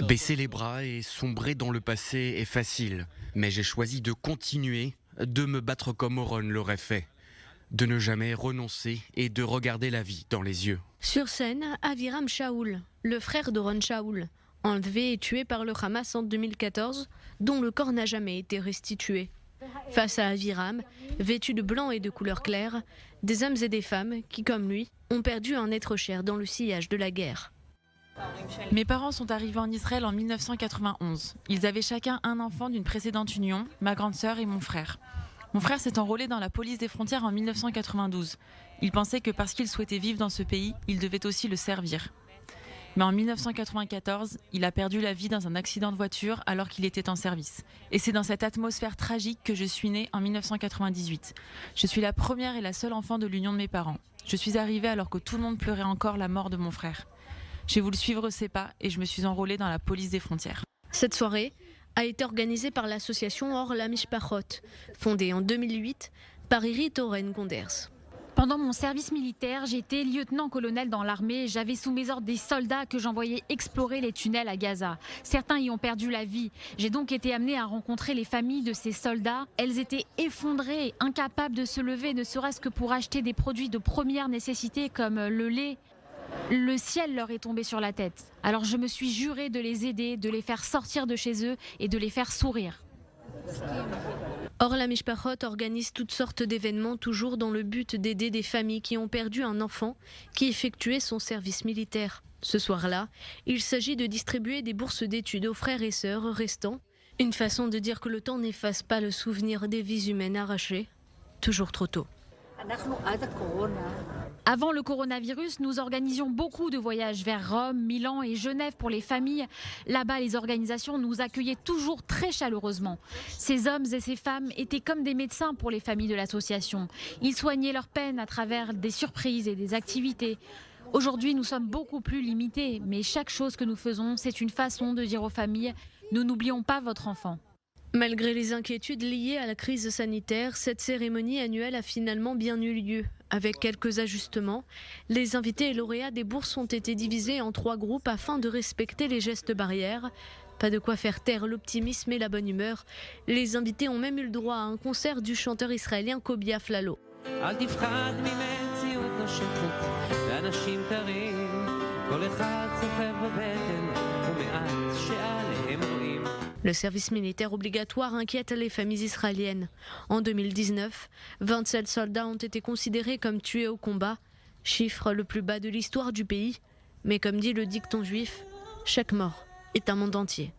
Baisser les bras et sombrer dans le passé est facile, mais j'ai choisi de continuer, de me battre comme Oron l'aurait fait, de ne jamais renoncer et de regarder la vie dans les yeux. Sur scène, Aviram Shaul, le frère d'Oron Shaul, enlevé et tué par le Hamas en 2014, dont le corps n'a jamais été restitué. Face à Aviram, vêtu de blanc et de couleur claire, des hommes et des femmes qui, comme lui, ont perdu un être cher dans le sillage de la guerre. Mes parents sont arrivés en Israël en 1991. Ils avaient chacun un enfant d'une précédente union, ma grande sœur et mon frère. Mon frère s'est enrôlé dans la police des frontières en 1992. Il pensait que parce qu'il souhaitait vivre dans ce pays, il devait aussi le servir. Mais en 1994, il a perdu la vie dans un accident de voiture alors qu'il était en service. Et c'est dans cette atmosphère tragique que je suis née en 1998. Je suis la première et la seule enfant de l'union de mes parents. Je suis arrivée alors que tout le monde pleurait encore la mort de mon frère. J'ai voulu suivre ses pas et je me suis enrôlée dans la police des frontières. Cette soirée a été organisée par l'association Or La Mishpachot, fondée en 2008 par Irit Oren Gonders. Pendant mon service militaire, j'étais lieutenant-colonel dans l'armée. J'avais sous mes ordres des soldats que j'envoyais explorer les tunnels à Gaza. Certains y ont perdu la vie. J'ai donc été amenée à rencontrer les familles de ces soldats. Elles étaient effondrées, incapables de se lever, ne serait-ce que pour acheter des produits de première nécessité comme le lait. Le ciel leur est tombé sur la tête. Alors je me suis jurée de les aider, de les faire sortir de chez eux et de les faire sourire. Or La Mishpachot organise toutes sortes d'événements toujours dans le but d'aider des familles qui ont perdu un enfant qui effectuait son service militaire. Ce soir-là, il s'agit de distribuer des bourses d'études aux frères et sœurs restants. Une façon de dire que le temps n'efface pas le souvenir des vies humaines arrachées, toujours trop tôt. Avant le coronavirus, nous organisions beaucoup de voyages vers Rome, Milan et Genève pour les familles. Là-bas, les organisations nous accueillaient toujours très chaleureusement. Ces hommes et ces femmes étaient comme des médecins pour les familles de l'association. Ils soignaient leur peine à travers des surprises et des activités. Aujourd'hui, nous sommes beaucoup plus limités, mais chaque chose que nous faisons, c'est une façon de dire aux familles « Nous n'oublions pas votre enfant ». Malgré les inquiétudes liées à la crise sanitaire, cette cérémonie annuelle a finalement bien eu lieu. Avec quelques ajustements, les invités et lauréats des bourses ont été divisés en 3 groupes afin de respecter les gestes barrières. Pas de quoi faire taire l'optimisme et la bonne humeur. Les invités ont même eu le droit à un concert du chanteur israélien Kobi Aflalo. Le service militaire obligatoire inquiète les familles israéliennes. En 2019, 27 soldats ont été considérés comme tués au combat, chiffre le plus bas de l'histoire du pays. Mais comme dit le dicton juif, chaque mort est un monde entier.